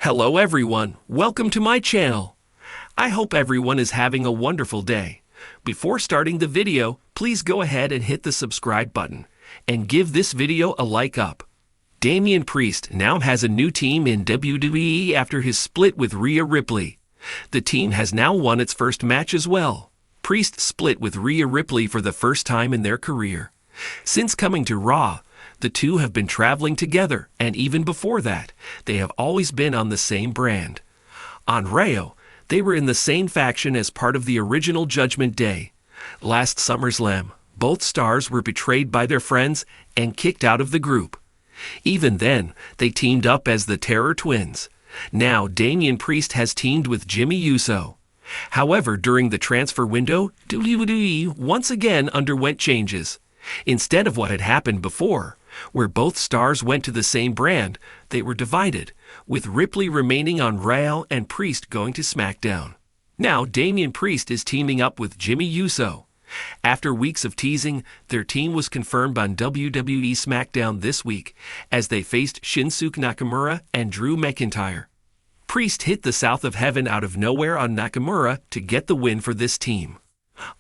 Hello everyone, welcome to my channel. I hope everyone is having a wonderful day. Before starting the video, please go ahead and hit the subscribe button and give this video a like up. Damian Priest now has a new team in WWE after his split with Rhea Ripley. The team has now won its first match as well. Priest split with Rhea Ripley for the first time in their career. Since coming to Raw, the two have been traveling together, and even before that, they have always been on the same brand. On Raw, they were in the same faction as part of the original Judgment Day. Last SummerSlam, both stars were betrayed by their friends and kicked out of the group. Even then, they teamed up as the Terror Twins. Now, Damian Priest has teamed with Jimmy Uso. However, during the transfer window, WWE once again underwent changes. Instead of what had happened before, where both stars went to the same brand, they were divided, with Ripley remaining on Raw and Priest going to SmackDown. Now, Damian Priest is teaming up with Jimmy Uso. After weeks of teasing, their team was confirmed on WWE SmackDown this week as they faced Shinsuke Nakamura and Drew McIntyre. Priest hit the South of Heaven out of nowhere on Nakamura to get the win for this team.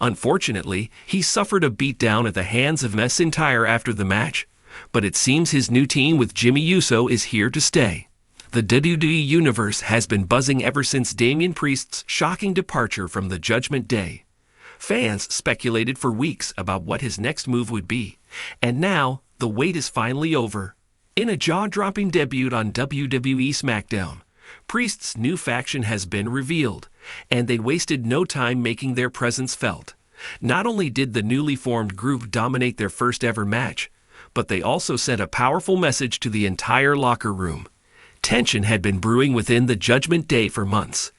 Unfortunately, he suffered a beatdown at the hands of McIntyre after the match, but it seems his new team with Jimmy Uso is here to stay. The WWE Universe has been buzzing ever since Damian Priest's shocking departure from the Judgment Day. Fans speculated for weeks about what his next move would be, and now the wait is finally over. In a jaw-dropping debut on WWE SmackDown, Priest's new faction has been revealed, and they wasted no time making their presence felt. Not only did the newly formed group dominate their first ever match, but they also sent a powerful message to the entire locker room. Tension had been brewing within the Judgment Day for months.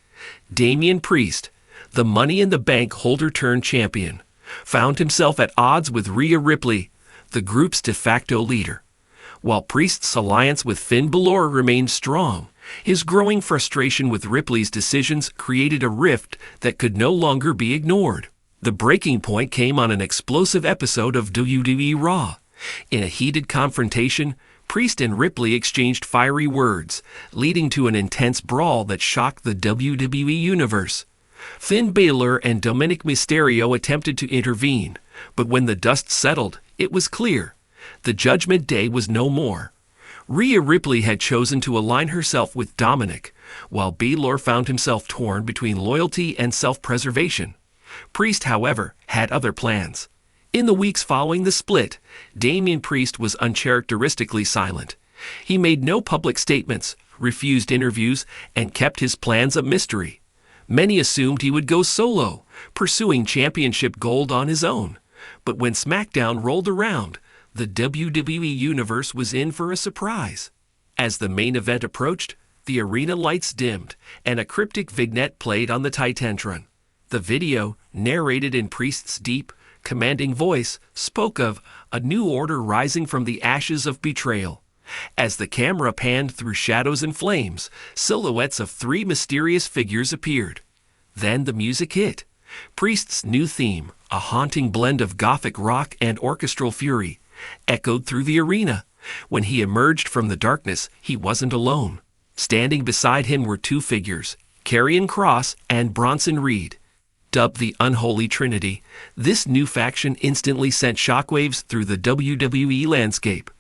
Damian Priest, the Money in the Bank holder-turned-champion, found himself at odds with Rhea Ripley, the group's de facto leader. While Priest's alliance with Finn Balor remained strong, his growing frustration with Ripley's decisions created a rift that could no longer be ignored. The breaking point came on an explosive episode of WWE Raw. In a heated confrontation, Priest and Ripley exchanged fiery words, leading to an intense brawl that shocked the WWE Universe. Finn Balor and Dominic Mysterio attempted to intervene, but when the dust settled, it was clear. The Judgment Day was no more. Rhea Ripley had chosen to align herself with Dominic, while Balor found himself torn between loyalty and self-preservation. Priest, however, had other plans. In the weeks following the split, Damian Priest was uncharacteristically silent. He made no public statements, refused interviews, and kept his plans a mystery. Many assumed he would go solo, pursuing championship gold on his own. But when SmackDown rolled around, the WWE Universe was in for a surprise. As the main event approached, the arena lights dimmed, and a cryptic vignette played on the Titantron. The video, narrated in Priest's deep, commanding voice, spoke of a new order rising from the ashes of betrayal. As the camera panned through shadows and flames, silhouettes of three mysterious figures appeared. Then the music hit. Priest's new theme, a haunting blend of gothic rock and orchestral fury, echoed through the arena. When he emerged from the darkness, he wasn't alone. Standing beside him were two figures, Karrion Kross and Bronson Reed. Dubbed the Unholy Trinity, this new faction instantly sent shockwaves through the WWE landscape.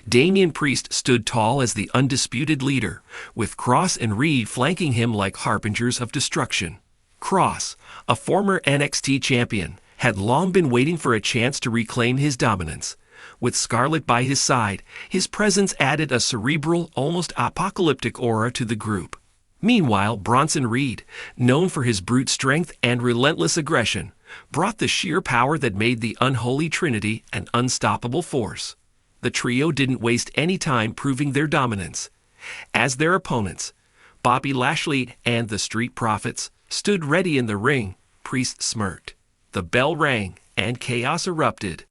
Damian Priest stood tall as the undisputed leader, with Kross and Reed flanking him like harbingers of destruction. Kross, a former NXT champion, had long been waiting for a chance to reclaim his dominance. With Scarlett by his side, his presence added a cerebral, almost apocalyptic aura to the group. Meanwhile, Bronson Reed, known for his brute strength and relentless aggression, brought the sheer power that made the Unholy Trinity an unstoppable force. The trio didn't waste any time proving their dominance. As their opponents, Bobby Lashley and the Street Profits, stood ready in the ring, Priest smirked. The bell rang, and chaos erupted.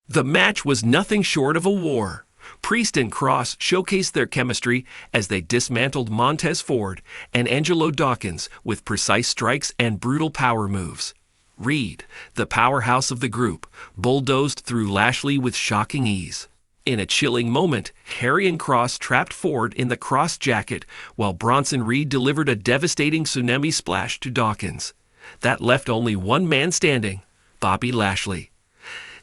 The match was nothing short of a war. Priest and Kross showcased their chemistry as they dismantled Montez Ford and Angelo Dawkins with precise strikes and brutal power moves. Reed, the powerhouse of the group, bulldozed through Lashley with shocking ease. In a chilling moment, Karrion Kross trapped forward in the Kross jacket while Bronson Reed delivered a devastating tsunami splash to Dawkins. That left only one man standing, Bobby Lashley.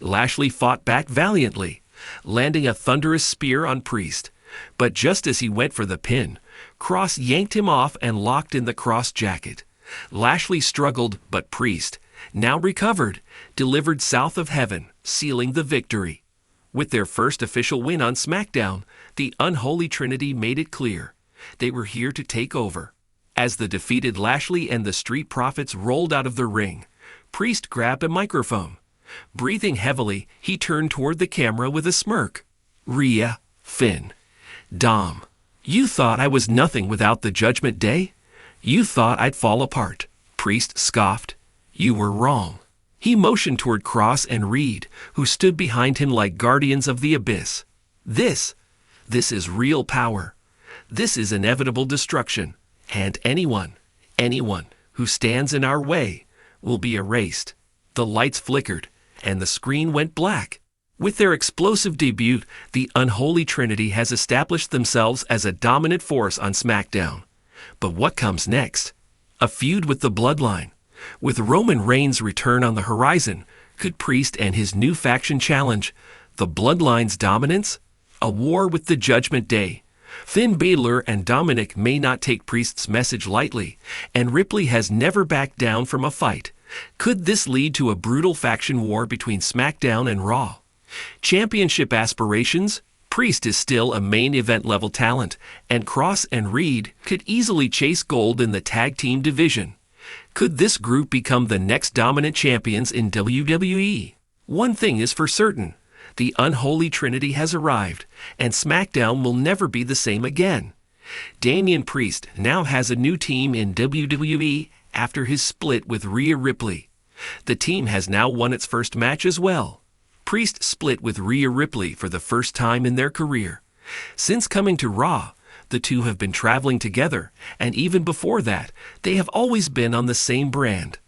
Lashley fought back valiantly, landing a thunderous spear on Priest. But just as he went for the pin, Kross yanked him off and locked in the Kross jacket. Lashley struggled, but Priest, now recovered, delivered South of Heaven, sealing the victory. With their first official win on SmackDown, the Unholy Trinity made it clear they were here to take over. As the defeated Lashley and the Street Profits rolled out of the ring, Priest grabbed a microphone. Breathing heavily, he turned toward the camera with a smirk. "Rhea, Finn, Dom, you thought I was nothing without the Judgment Day? You thought I'd fall apart." Priest scoffed. "You were wrong." He motioned toward Kross and Reed, who stood behind him like guardians of the abyss. This is real power. This is inevitable destruction. And anyone who stands in our way will be erased." The lights flickered, and the screen went black. With their explosive debut, the Unholy Trinity has established themselves as a dominant force on SmackDown. But what comes next? A feud with the Bloodline. With Roman Reigns' return on the horizon, could Priest and his new faction challenge the Bloodline's dominance? A war with the Judgment Day. Finn Balor and Dominic may not take Priest's message lightly, and Ripley has never backed down from a fight. Could this lead to a brutal faction war between SmackDown and Raw? Championship aspirations? Priest is still a main event level talent, and Kross and Reed could easily chase gold in the tag team division. Could this group become the next dominant champions in WWE? One thing is for certain. The Unholy Trinity has arrived, and SmackDown will never be the same again. Damian Priest now has a new team in WWE after his split with Rhea Ripley. The team has now won its first match as well. Priest split with Rhea Ripley for the first time in their career. Since coming to Raw, the two have been traveling together, and even before that, they have always been on the same brand.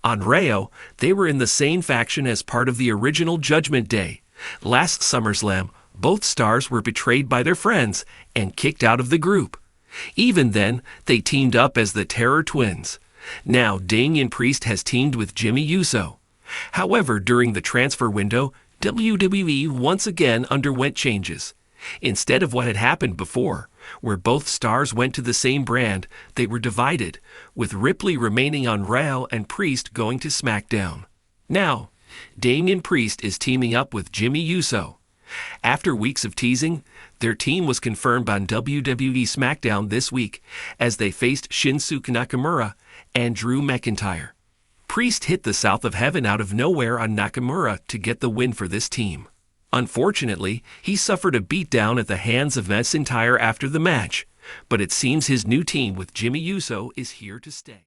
On Raw, they were in the same faction as part of the original Judgment Day. Last SummerSlam, both stars were betrayed by their friends and kicked out of the group. Even then, they teamed up as the Terror Twins. Now, Damian Priest has teamed with Jimmy Uso. However, during the transfer window, WWE once again underwent changes. Instead of what had happened before, where both stars went to the same brand, they were divided, with Ripley remaining on Raw and Priest going to SmackDown. Now, Damian Priest is teaming up with Jimmy Uso. After weeks of teasing, their team was confirmed on WWE SmackDown this week as they faced Shinsuke Nakamura and Drew McIntyre. Priest hit the South of Heaven out of nowhere on Nakamura to get the win for this team. Unfortunately, he suffered a beatdown at the hands of McIntyre after the match, but it seems his new team with Jimmy Uso is here to stay.